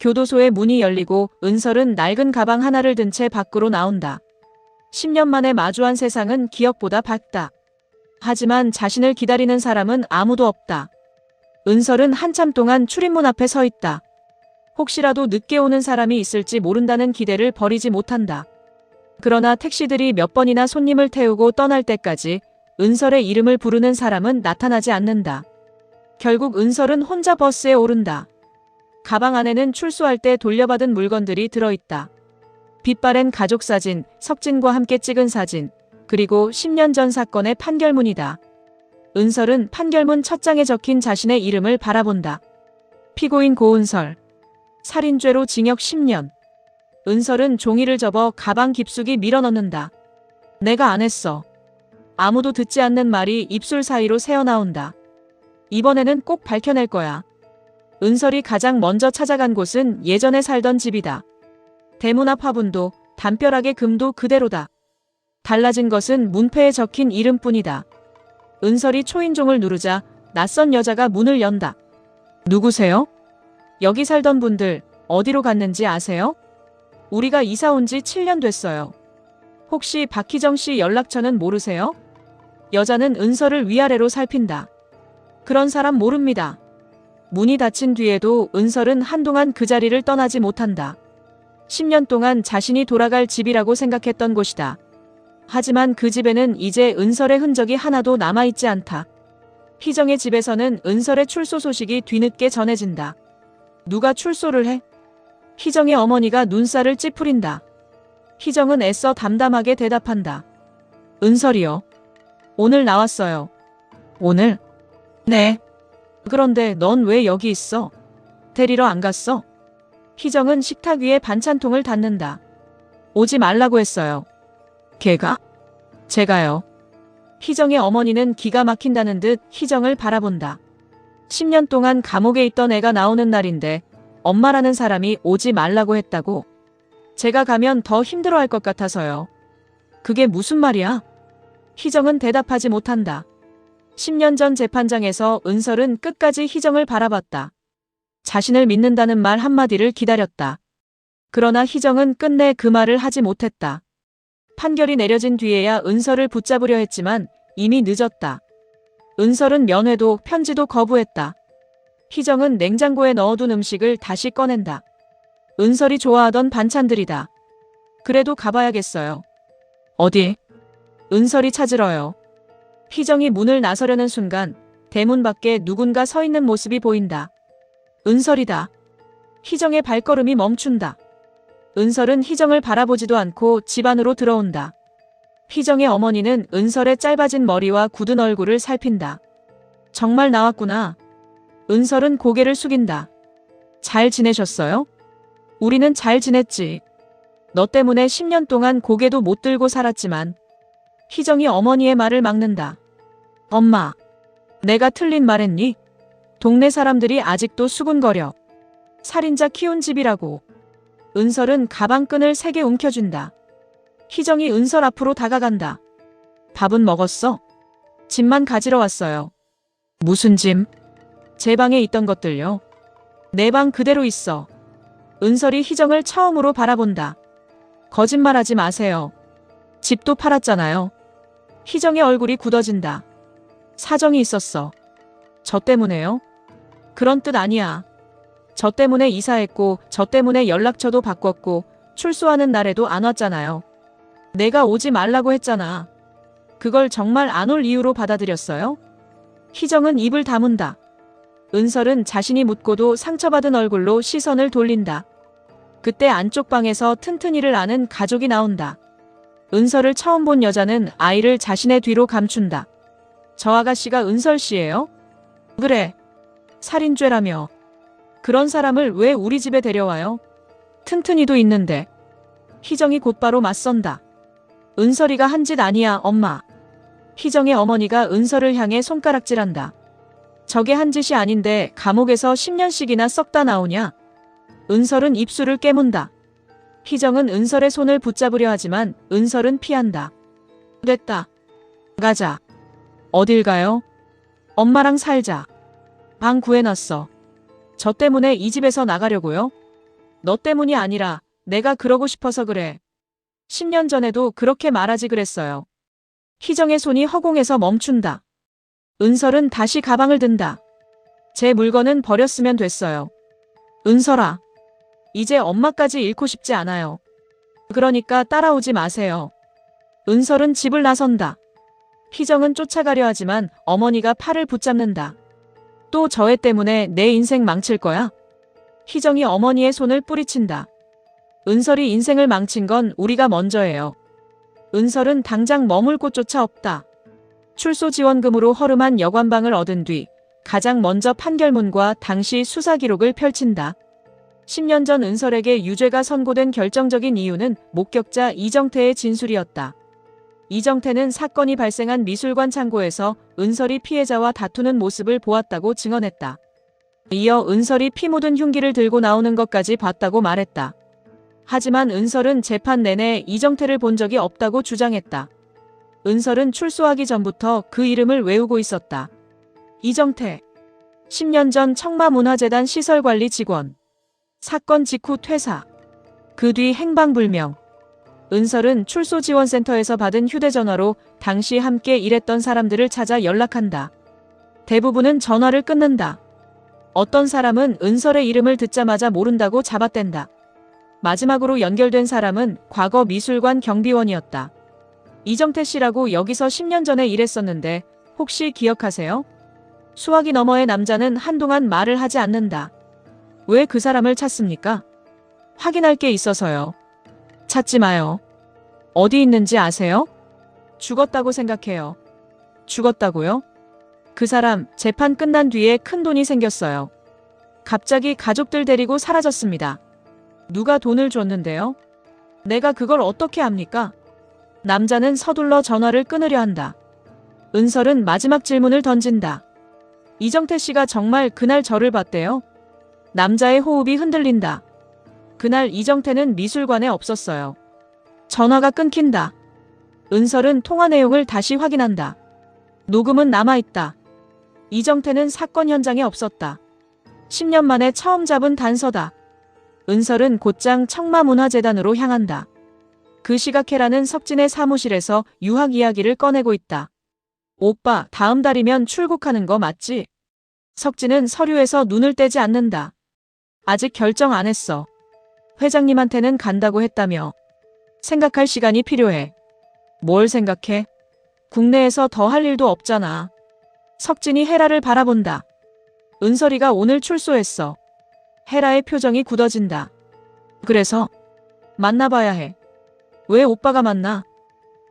교도소의 문이 열리고 은설은 낡은 가방 하나를 든 채 밖으로 나온다. 10년 만에 마주한 세상은 기억보다 밝다. 하지만 자신을 기다리는 사람은 아무도 없다. 은설은 한참 동안 출입문 앞에 서 있다. 혹시라도 늦게 오는 사람이 있을지 모른다는 기대를 버리지 못한다. 그러나 택시들이 몇 번이나 손님을 태우고 떠날 때까지 은설의 이름을 부르는 사람은 나타나지 않는다. 결국 은설은 혼자 버스에 오른다. 가방 안에는 출소할 때 돌려받은 물건들이 들어있다. 빛바랜 가족사진, 석진과 함께 찍은 사진, 그리고 10년 전 사건의 판결문이다. 은설은 판결문 첫 장에 적힌 자신의 이름을 바라본다. 피고인 고은설. 살인죄로 징역 10년. 은설은 종이를 접어 가방 깊숙이 밀어넣는다. 내가 안 했어. 아무도 듣지 않는 말이 입술 사이로 새어나온다. 이번에는 꼭 밝혀낼 거야. 은설이 가장 먼저 찾아간 곳은 예전에 살던 집이다. 대문 앞 화분도 담벼락의 금도 그대로다. 달라진 것은 문패에 적힌 이름뿐이다. 은설이 초인종을 누르자 낯선 여자가 문을 연다. 누구세요? 여기 살던 분들 어디로 갔는지 아세요? 우리가 이사 온 지 7년 됐어요. 혹시 박희정 씨 연락처는 모르세요? 여자는 은설을 위아래로 살핀다. 그런 사람 모릅니다. 문이 닫힌 뒤에도 은설은 한동안 그 자리를 떠나지 못한다. 10년 동안 자신이 돌아갈 집이라고 생각했던 곳이다. 하지만 그 집에는 이제 은설의 흔적이 하나도 남아있지 않다. 희정의 집에서는 은설의 출소 소식이 뒤늦게 전해진다. 누가 출소를 해? 희정의 어머니가 눈살을 찌푸린다. 희정은 애써 담담하게 대답한다. 은설이요. 오늘 나왔어요. 오늘? 네. 그런데 넌 왜 여기 있어? 데리러 안 갔어? 희정은 식탁 위에 반찬통을 닫는다. 오지 말라고 했어요. 걔가? 제가요. 희정의 어머니는 기가 막힌다는 듯 희정을 바라본다. 10년 동안 감옥에 있던 애가 나오는 날인데 엄마라는 사람이 오지 말라고 했다고? 제가 가면 더 힘들어할 것 같아서요. 그게 무슨 말이야? 희정은 대답하지 못한다. 10년 전 재판장에서 은설은 끝까지 희정을 바라봤다. 자신을 믿는다는 말 한마디를 기다렸다. 그러나 희정은 끝내 그 말을 하지 못했다. 판결이 내려진 뒤에야 은설을 붙잡으려 했지만 이미 늦었다. 은설은 면회도 편지도 거부했다. 희정은 냉장고에 넣어둔 음식을 다시 꺼낸다. 은설이 좋아하던 반찬들이다. 그래도 가봐야겠어요. 어디? 은설이 찾으러요. 희정이 문을 나서려는 순간 대문 밖에 누군가 서 있는 모습이 보인다. 은설이다. 희정의 발걸음이 멈춘다. 은설은 희정을 바라보지도 않고 집 안으로 들어온다. 희정의 어머니는 은설의 짧아진 머리와 굳은 얼굴을 살핀다. 정말 나왔구나. 은설은 고개를 숙인다. 잘 지내셨어요? 우리는 잘 지냈지. 너 때문에 10년 동안 고개도 못 들고 살았지만. 희정이 어머니의 말을 막는다. 엄마, 내가 틀린 말했니? 동네 사람들이 아직도 수군거려. 살인자 키운 집이라고. 은설은 가방끈을 3개 움켜준다. 희정이 은설 앞으로 다가간다. 밥은 먹었어? 짐만 가지러 왔어요. 무슨 짐? 제 방에 있던 것들요. 내 방 그대로 있어. 은설이 희정을 처음으로 바라본다. 거짓말하지 마세요. 집도 팔았잖아요. 희정의 얼굴이 굳어진다. 사정이 있었어. 저 때문에요? 그런 뜻 아니야. 저 때문에 이사했고 저 때문에 연락처도 바꿨고 출소하는 날에도 안 왔잖아요. 내가 오지 말라고 했잖아. 그걸 정말 안 올 이유로 받아들였어요? 희정은 입을 다문다. 은설은 자신이 묻고도 상처받은 얼굴로 시선을 돌린다. 그때 안쪽 방에서 튼튼이를 아는 가족이 나온다. 은설을 처음 본 여자는 아이를 자신의 뒤로 감춘다. 저 아가씨가 은설 씨예요? 그래. 살인죄라며. 그런 사람을 왜 우리 집에 데려와요? 튼튼이도 있는데. 희정이 곧바로 맞선다. 은설이가 한 짓 아니야, 엄마. 희정의 어머니가 은설을 향해 손가락질한다. 저게 한 짓이 아닌데 감옥에서 10년씩이나 썩다 나오냐? 은설은 입술을 깨문다. 희정은 은설의 손을 붙잡으려 하지만 은설은 피한다. 됐다. 가자. 어딜 가요? 엄마랑 살자. 방 구해놨어. 저 때문에 이 집에서 나가려고요? 너 때문이 아니라 내가 그러고 싶어서 그래. 10년 전에도 그렇게 말하지 그랬어요. 희정의 손이 허공에서 멈춘다. 은설은 다시 가방을 든다. 제 물건은 버렸으면 됐어요. 은설아. 이제 엄마까지 잃고 싶지 않아요. 그러니까 따라오지 마세요. 은설은 집을 나선다. 희정은 쫓아가려 하지만 어머니가 팔을 붙잡는다. 또 저 애 때문에 내 인생 망칠 거야? 희정이 어머니의 손을 뿌리친다. 은설이 인생을 망친 건 우리가 먼저예요. 은설은 당장 머물 곳조차 없다. 출소 지원금으로 허름한 여관방을 얻은 뒤 가장 먼저 판결문과 당시 수사 기록을 펼친다. 10년 전 은설에게 유죄가 선고된 결정적인 이유는 목격자 이정태의 진술이었다. 이정태는 사건이 발생한 미술관 창고에서 은설이 피해자와 다투는 모습을 보았다고 증언했다. 이어 은설이 피 묻은 흉기를 들고 나오는 것까지 봤다고 말했다. 하지만 은설은 재판 내내 이정태를 본 적이 없다고 주장했다. 은설은 출소하기 전부터 그 이름을 외우고 있었다. 이정태. 10년 전 청마문화재단 시설관리 직원. 사건 직후 퇴사. 그 뒤 행방불명. 은설은 출소지원센터에서 받은 휴대전화로 당시 함께 일했던 사람들을 찾아 연락한다. 대부분은 전화를 끊는다. 어떤 사람은 은설의 이름을 듣자마자 모른다고 잡아댄다. 마지막으로 연결된 사람은 과거 미술관 경비원이었다. 이정태 씨라고 여기서 10년 전에 일했었는데 혹시 기억하세요? 수화기 너머의 남자는 한동안 말을 하지 않는다. 왜 그 사람을 찾습니까? 확인할 게 있어서요. 찾지 마요. 어디 있는지 아세요? 죽었다고 생각해요. 죽었다고요? 그 사람 재판 끝난 뒤에 큰 돈이 생겼어요. 갑자기 가족들 데리고 사라졌습니다. 누가 돈을 줬는데요? 내가 그걸 어떻게 압니까? 남자는 서둘러 전화를 끊으려 한다. 은설은 마지막 질문을 던진다. 이정태 씨가 정말 그날 저를 봤대요? 남자의 호흡이 흔들린다. 그날 이정태는 미술관에 없었어요. 전화가 끊긴다. 은설은 통화 내용을 다시 확인한다. 녹음은 남아있다. 이정태는 사건 현장에 없었다. 10년 만에 처음 잡은 단서다. 은설은 곧장 청마문화재단으로 향한다. 그 시각 헤라는 석진의 사무실에서 유학 이야기를 꺼내고 있다. 오빠, 다음 달이면 출국하는 거 맞지? 석진은 서류에서 눈을 떼지 않는다. 아직 결정 안 했어. 회장님한테는 간다고 했다며. 생각할 시간이 필요해. 뭘 생각해? 국내에서 더 할 일도 없잖아. 석진이 헤라를 바라본다. 은설이가 오늘 출소했어. 헤라의 표정이 굳어진다. 그래서? 만나봐야 해. 왜 오빠가 만나?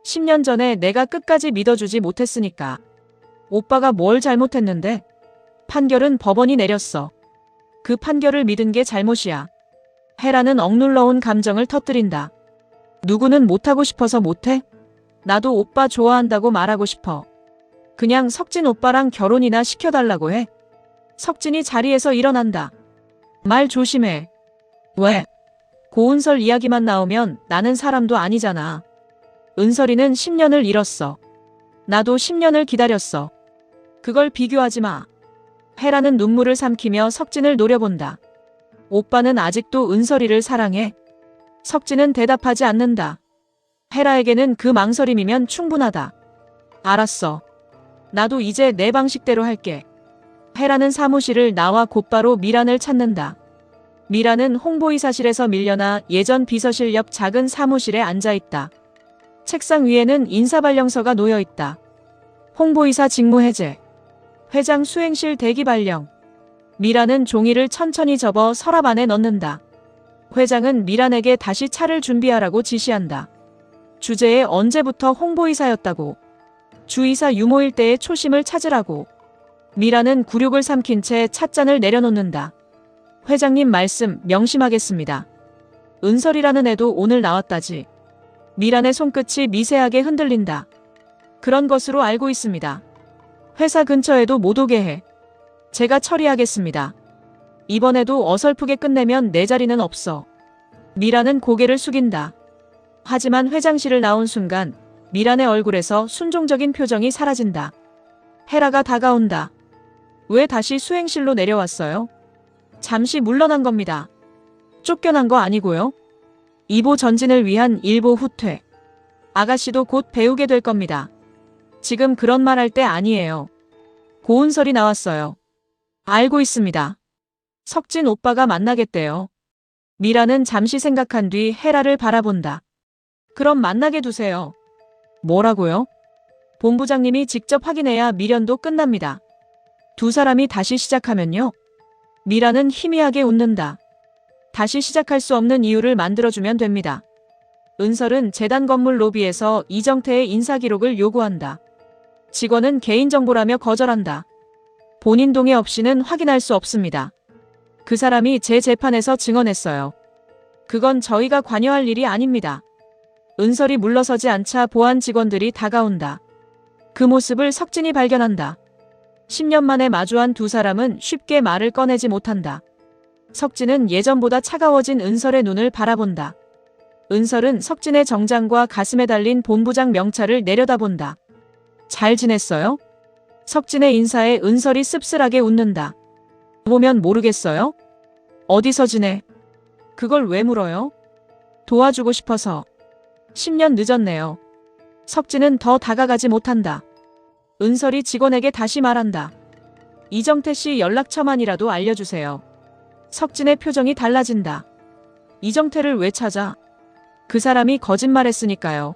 10년 전에 내가 끝까지 믿어주지 못했으니까. 오빠가 뭘 잘못했는데? 판결은 법원이 내렸어. 그 판결을 믿은 게 잘못이야. 헤라는 억눌러온 감정을 터뜨린다. 누구는 못하고 싶어서 못해? 나도 오빠 좋아한다고 말하고 싶어. 그냥 석진 오빠랑 결혼이나 시켜달라고 해. 석진이 자리에서 일어난다. 말 조심해. 왜? 고은설 이야기만 나오면 나는 사람도 아니잖아. 은설이는 10년을 잃었어. 나도 10년을 기다렸어. 그걸 비교하지 마. 헤라는 눈물을 삼키며 석진을 노려본다. 오빠는 아직도 은설이를 사랑해? 석진은 대답하지 않는다. 헤라에게는 그 망설임이면 충분하다. 알았어. 나도 이제 내 방식대로 할게. 헤라는 사무실을 나와 곧바로 미란을 찾는다. 미란은 홍보이사실에서 밀려나 예전 비서실 옆 작은 사무실에 앉아있다. 책상 위에는 인사발령서가 놓여있다. 홍보이사 직무 해제. 회장 수행실 대기 발령. 미란은 종이를 천천히 접어 서랍 안에 넣는다. 회장은 미란에게 다시 차를 준비하라고 지시한다. 주제에 언제부터 홍보이사였다고. 주이사 유모일 때의 초심을 찾으라고. 미란은 굴욕을 삼킨 채 찻잔을 내려놓는다. 회장님 말씀 명심하겠습니다. 은설이라는 애도 오늘 나왔다지. 미란의 손끝이 미세하게 흔들린다. 그런 것으로 알고 있습니다. 회사 근처에도 못 오게 해. 제가 처리하겠습니다. 이번에도 어설프게 끝내면 내 자리는 없어. 미란은 고개를 숙인다. 하지만 회장실을 나온 순간 미란의 얼굴에서 순종적인 표정이 사라진다. 헤라가 다가온다. 왜 다시 수행실로 내려왔어요? 잠시 물러난 겁니다. 쫓겨난 거 아니고요. 2보 전진을 위한 1보 후퇴. 아가씨도 곧 배우게 될 겁니다. 지금 그런 말 할 때 아니에요. 고은설이 나왔어요. 알고 있습니다. 석진 오빠가 만나겠대요. 미라는 잠시 생각한 뒤 헤라를 바라본다. 그럼 만나게 두세요. 뭐라고요? 본부장님이 직접 확인해야 미련도 끝납니다. 두 사람이 다시 시작하면요. 미라는 희미하게 웃는다. 다시 시작할 수 없는 이유를 만들어주면 됩니다. 은설은 재단 건물 로비에서 이정태의 인사기록을 요구한다. 직원은 개인정보라며 거절한다. 본인 동의 없이는 확인할 수 없습니다. 그 사람이 제 재판에서 증언했어요. 그건 저희가 관여할 일이 아닙니다. 은설이 물러서지 않자 보안 직원들이 다가온다. 그 모습을 석진이 발견한다. 10년 만에 마주한 두 사람은 쉽게 말을 꺼내지 못한다. 석진은 예전보다 차가워진 은설의 눈을 바라본다. 은설은 석진의 정장과 가슴에 달린 본부장 명찰을 내려다본다. 잘 지냈어요? 석진의 인사에 은설이 씁쓸하게 웃는다. 보면 모르겠어요? 어디서 지내? 그걸 왜 물어요? 도와주고 싶어서. 10년 늦었네요. 석진은 더 다가가지 못한다. 은설이 직원에게 다시 말한다. 이정태 씨 연락처만이라도 알려주세요. 석진의 표정이 달라진다. 이정태를 왜 찾아? 그 사람이 거짓말했으니까요.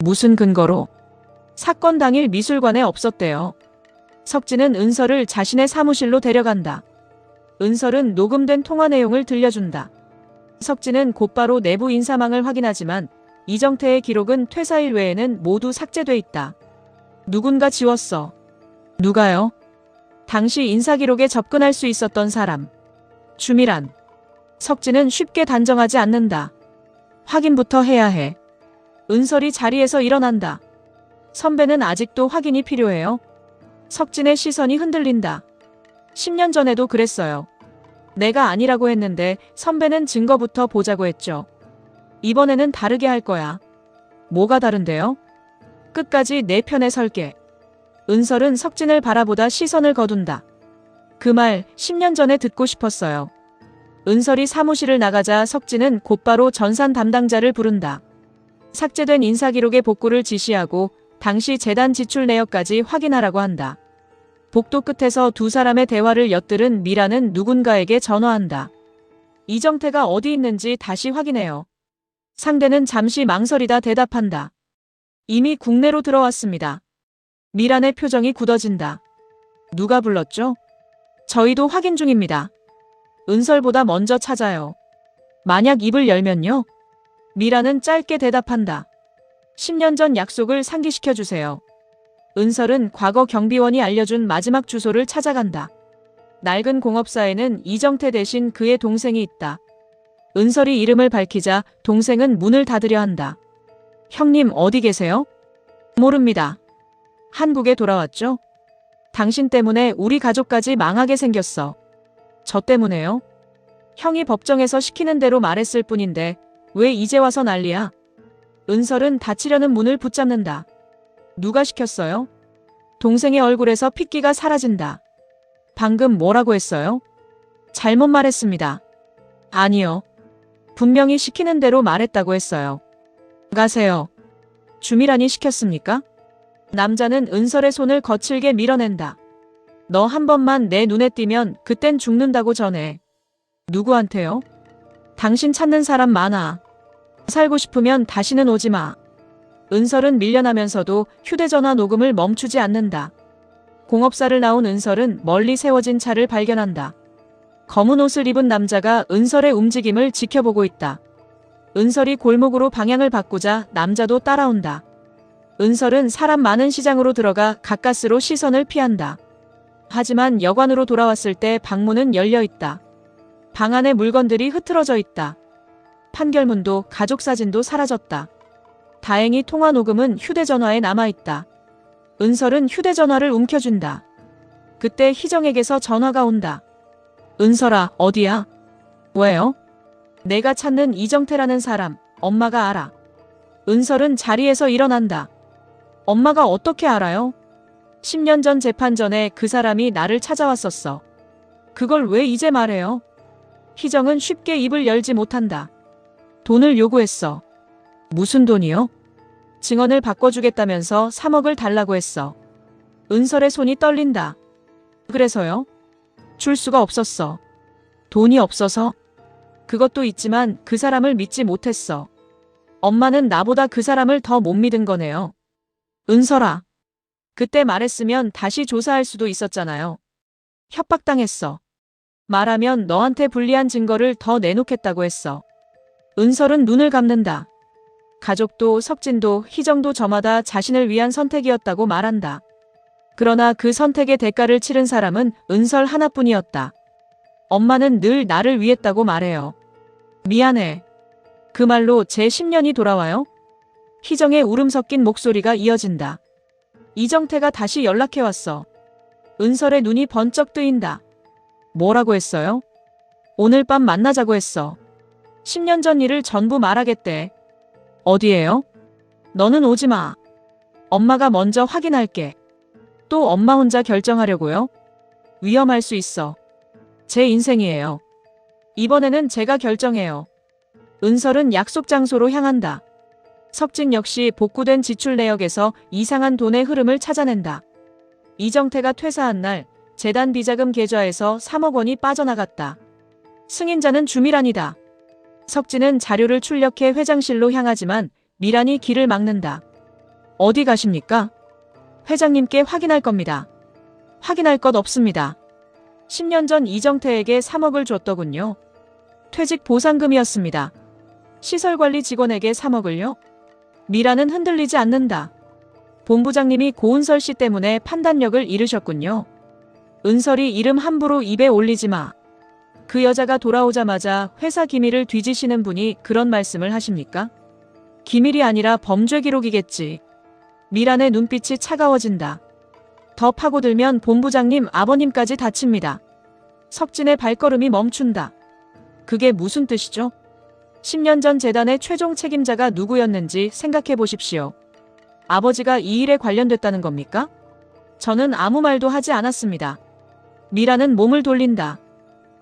무슨 근거로? 사건 당일 미술관에 없었대요. 석진은 은설을 자신의 사무실로 데려간다. 은설은 녹음된 통화 내용을 들려준다. 석진은 곧바로 내부 인사망을 확인하지만 이정태의 기록은 퇴사일 외에는 모두 삭제돼 있다. 누군가 지웠어. 누가요? 당시 인사기록에 접근할 수 있었던 사람. 주미란. 석진은 쉽게 단정하지 않는다. 확인부터 해야 해. 은설이 자리에서 일어난다. 선배는 아직도 확인이 필요해요. 석진의 시선이 흔들린다. 10년 전에도 그랬어요. 내가 아니라고 했는데 선배는 증거부터 보자고 했죠. 이번에는 다르게 할 거야. 뭐가 다른데요? 끝까지 내 편에 설게. 은설은 석진을 바라보다 시선을 거둔다. 그 말 10년 전에 듣고 싶었어요. 은설이 사무실을 나가자 석진은 곧바로 전산 담당자를 부른다. 삭제된 인사기록의 복구를 지시하고 당시 재단 지출 내역까지 확인하라고 한다. 복도 끝에서 두 사람의 대화를 엿들은 미라는 누군가에게 전화한다. 이정태가 어디 있는지 다시 확인해요. 상대는 잠시 망설이다 대답한다. 이미 국내로 들어왔습니다. 미란의 표정이 굳어진다. 누가 불렀죠? 저희도 확인 중입니다. 은설보다 먼저 찾아요. 만약 입을 열면요? 미라는 짧게 대답한다. 10년 전 약속을 상기시켜주세요. 은설은 과거 경비원이 알려준 마지막 주소를 찾아간다. 낡은 공업사에는 이정태 대신 그의 동생이 있다. 은설이 이름을 밝히자 동생은 문을 닫으려 한다. 형님 어디 계세요? 모릅니다. 한국에 돌아왔죠? 당신 때문에 우리 가족까지 망하게 생겼어. 저 때문에요? 형이 법정에서 시키는 대로 말했을 뿐인데 왜 이제 와서 난리야? 은설은 닫히려는 문을 붙잡는다. 누가 시켰어요? 동생의 얼굴에서 핏기가 사라진다. 방금 뭐라고 했어요? 잘못 말했습니다. 아니요. 분명히 시키는 대로 말했다고 했어요. 가세요. 주미란이 시켰습니까? 남자는 은설의 손을 거칠게 밀어낸다. 너 한 번만 내 눈에 띄면 그땐 죽는다고 전해. 누구한테요? 당신 찾는 사람 많아. 살고 싶으면 다시는 오지 마. 은설은 밀려나면서도 휴대전화 녹음을 멈추지 않는다. 공업사를 나온 은설은 멀리 세워진 차를 발견한다. 검은 옷을 입은 남자가 은설의 움직임을 지켜보고 있다. 은설이 골목으로 방향을 바꾸자 남자도 따라온다. 은설은 사람 많은 시장으로 들어가 가까스로 시선을 피한다. 하지만 여관으로 돌아왔을 때 방문은 열려 있다. 방 안에 물건들이 흐트러져 있다. 판결문도 가족 사진도 사라졌다. 다행히 통화 녹음은 휴대전화에 남아있다. 은설은 휴대전화를 움켜쥔다. 그때 희정에게서 전화가 온다. 은설아, 어디야? 왜요? 내가 찾는 이정태라는 사람, 엄마가 알아. 은설은 자리에서 일어난다. 엄마가 어떻게 알아요? 10년 전 재판 전에 그 사람이 나를 찾아왔었어. 그걸 왜 이제 말해요? 희정은 쉽게 입을 열지 못한다. 돈을 요구했어. 무슨 돈이요? 증언을 바꿔주겠다면서 3억을 달라고 했어. 은설의 손이 떨린다. 그래서요? 줄 수가 없었어. 돈이 없어서? 그것도 있지만 그 사람을 믿지 못했어. 엄마는 나보다 그 사람을 더 못 믿은 거네요. 은설아. 그때 말했으면 다시 조사할 수도 있었잖아요. 협박당했어. 말하면 너한테 불리한 증거를 더 내놓겠다고 했어. 은설은 눈을 감는다. 가족도 석진도 희정도 저마다 자신을 위한 선택이었다고 말한다. 그러나 그 선택의 대가를 치른 사람은 은설 하나뿐이었다. 엄마는 늘 나를 위했다고 말해요. 미안해. 그 말로 제 10년이 돌아와요? 희정의 울음 섞인 목소리가 이어진다. 이정태가 다시 연락해왔어. 은설의 눈이 번쩍 뜨인다. 뭐라고 했어요? 오늘 밤 만나자고 했어. 10년 전 일을 전부 말하겠대. 어디에요? 너는 오지 마. 엄마가 먼저 확인할게. 또 엄마 혼자 결정하려고요? 위험할 수 있어. 제 인생이에요. 이번에는 제가 결정해요. 은설은 약속 장소로 향한다. 석진 역시 복구된 지출 내역에서 이상한 돈의 흐름을 찾아낸다. 이정태가 퇴사한 날 재단 비자금 계좌에서 3억 원이 빠져나갔다. 승인자는 주미란이다. 석진은 자료를 출력해 회장실로 향하지만 미란이 길을 막는다. 어디 가십니까? 회장님께 확인할 겁니다. 확인할 것 없습니다. 10년 전 이정태에게 3억을 줬더군요. 퇴직 보상금이었습니다. 시설관리 직원에게 3억을요? 미란은 흔들리지 않는다. 본부장님이 고은설 씨 때문에 판단력을 잃으셨군요. 은설이 이름 함부로 입에 올리지 마. 그 여자가 돌아오자마자 회사 기밀을 뒤지시는 분이 그런 말씀을 하십니까? 기밀이 아니라 범죄 기록이겠지. 미란의 눈빛이 차가워진다. 더 파고들면 본부장님 아버님까지 다칩니다. 석진의 발걸음이 멈춘다. 그게 무슨 뜻이죠? 10년 전 재단의 최종 책임자가 누구였는지 생각해 보십시오. 아버지가 이 일에 관련됐다는 겁니까? 저는 아무 말도 하지 않았습니다. 미란은 몸을 돌린다.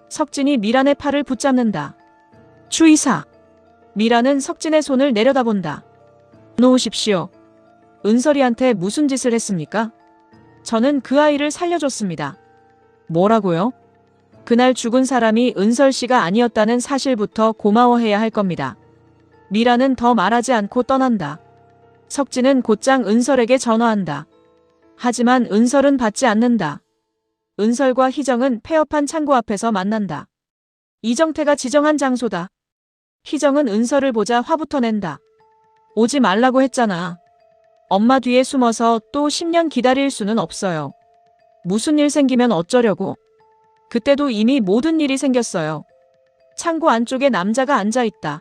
석진이 미란의 팔을 붙잡는다. 추이사. 미란은 석진의 손을 내려다본다. 놓으십시오. 은설이한테 무슨 짓을 했습니까? 저는 그 아이를 살려줬습니다. 뭐라고요? 그날 죽은 사람이 은설 씨가 아니었다는 사실부터 고마워해야 할 겁니다. 미란은 더 말하지 않고 떠난다. 석진은 곧장 은설에게 전화한다. 하지만 은설은 받지 않는다. 은설과 희정은 폐업한 창고 앞에서 만난다. 이정태가 지정한 장소다. 희정은 은설을 보자 화부터 낸다. 오지 말라고 했잖아. 엄마 뒤에 숨어서 또 10년 기다릴 수는 없어요. 무슨 일 생기면 어쩌려고. 그때도 이미 모든 일이 생겼어요. 창고 안쪽에 남자가 앉아있다.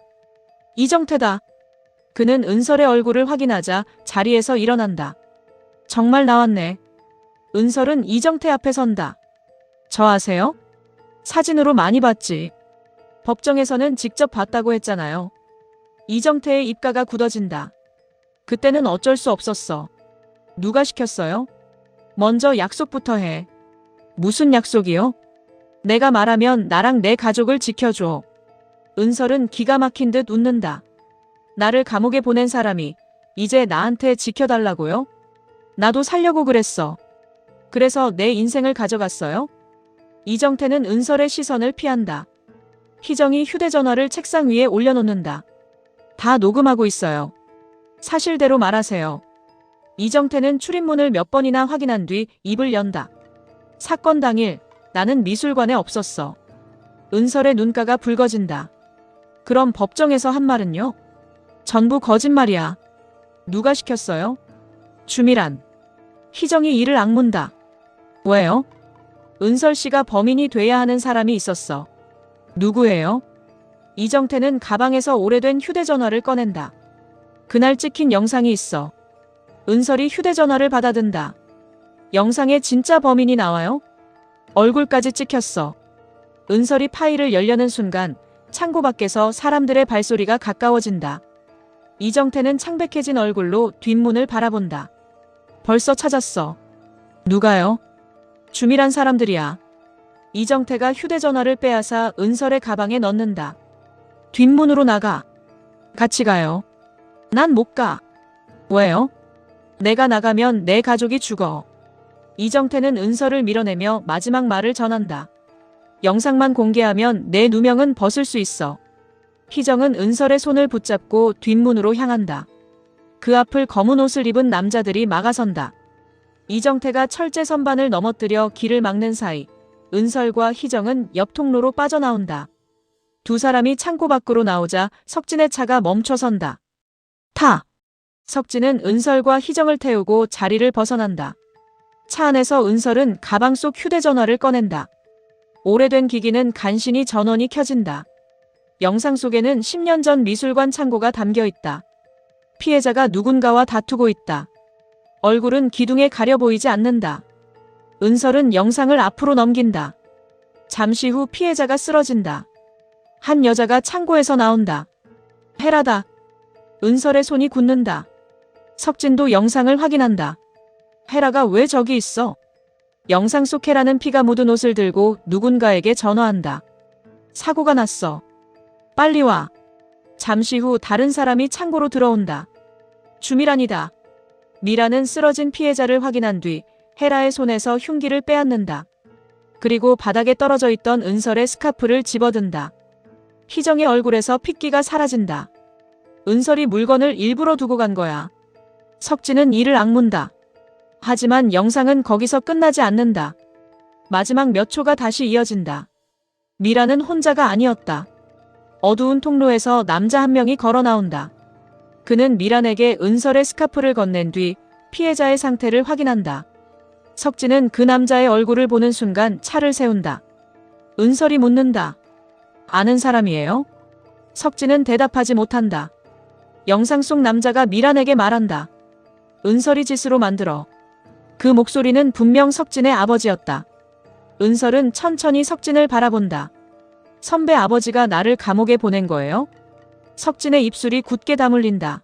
이정태다. 그는 은설의 얼굴을 확인하자 자리에서 일어난다. 정말 나왔네. 은설은 이정태 앞에 선다. 저 아세요? 사진으로 많이 봤지. 법정에서는 직접 봤다고 했잖아요. 이정태의 입가가 굳어진다. 그때는 어쩔 수 없었어. 누가 시켰어요? 먼저 약속부터 해. 무슨 약속이요? 내가 말하면 나랑 내 가족을 지켜줘. 은설은 기가 막힌 듯 웃는다. 나를 감옥에 보낸 사람이 이제 나한테 지켜달라고요? 나도 살려고 그랬어. 그래서 내 인생을 가져갔어요? 이정태는 은설의 시선을 피한다. 희정이 휴대전화를 책상 위에 올려놓는다. 다 녹음하고 있어요. 사실대로 말하세요. 이정태는 출입문을 몇 번이나 확인한 뒤 입을 연다. 사건 당일 나는 미술관에 없었어. 은설의 눈가가 붉어진다. 그럼 법정에서 한 말은요? 전부 거짓말이야. 누가 시켰어요? 주미란. 희정이 이를 악문다. 왜요? 은설 씨가 범인이 돼야 하는 사람이 있었어. 누구예요? 이정태는 가방에서 오래된 휴대전화를 꺼낸다. 그날 찍힌 영상이 있어. 은설이 휴대전화를 받아든다. 영상에 진짜 범인이 나와요? 얼굴까지 찍혔어. 은설이 파일을 열려는 순간 창고 밖에서 사람들의 발소리가 가까워진다. 이정태는 창백해진 얼굴로 뒷문을 바라본다. 벌써 찾았어. 누가요? 주미란 사람들이야. 이정태가 휴대전화를 빼앗아 은설의 가방에 넣는다. 뒷문으로 나가. 같이 가요. 난 못 가. 왜요? 내가 나가면 내 가족이 죽어. 이정태는 은설을 밀어내며 마지막 말을 전한다. 영상만 공개하면 내 누명은 벗을 수 있어. 희정은 은설의 손을 붙잡고 뒷문으로 향한다. 그 앞을 검은 옷을 입은 남자들이 막아선다. 이정태가 철제 선반을 넘어뜨려 길을 막는 사이 은설과 희정은 옆 통로로 빠져나온다. 두 사람이 창고 밖으로 나오자 석진의 차가 멈춰선다. 타! 석진은 은설과 희정을 태우고 자리를 벗어난다. 차 안에서 은설은 가방 속 휴대전화를 꺼낸다. 오래된 기기는 간신히 전원이 켜진다. 영상 속에는 10년 전 미술관 창고가 담겨 있다. 피해자가 누군가와 다투고 있다. 얼굴은 기둥에 가려 보이지 않는다. 은설은 영상을 앞으로 넘긴다. 잠시 후 피해자가 쓰러진다. 한 여자가 창고에서 나온다. 헤라다. 은설의 손이 굳는다. 석진도 영상을 확인한다. 헤라가 왜 저기 있어? 영상 속 헤라는 피가 묻은 옷을 들고 누군가에게 전화한다. 사고가 났어. 빨리 와. 잠시 후 다른 사람이 창고로 들어온다. 주미란이다. 미란은 쓰러진 피해자를 확인한 뒤 헤라의 손에서 흉기를 빼앗는다. 그리고 바닥에 떨어져 있던 은설의 스카프를 집어든다. 희정의 얼굴에서 핏기가 사라진다. 은설이 물건을 일부러 두고 간 거야. 석진은 이를 악문다. 하지만 영상은 거기서 끝나지 않는다. 마지막 몇 초가 다시 이어진다. 미라는 혼자가 아니었다. 어두운 통로에서 남자 한 명이 걸어 나온다. 그는 미란에게 은설의 스카프를 건넨 뒤 피해자의 상태를 확인한다. 석진은 그 남자의 얼굴을 보는 순간 차를 세운다. 은설이 묻는다. 아는 사람이에요? 석진은 대답하지 못한다. 영상 속 남자가 미란에게 말한다. 은설이 짓으로 만들어. 그 목소리는 분명 석진의 아버지였다. 은설은 천천히 석진을 바라본다. 선배 아버지가 나를 감옥에 보낸 거예요? 석진의 입술이 굳게 다물린다.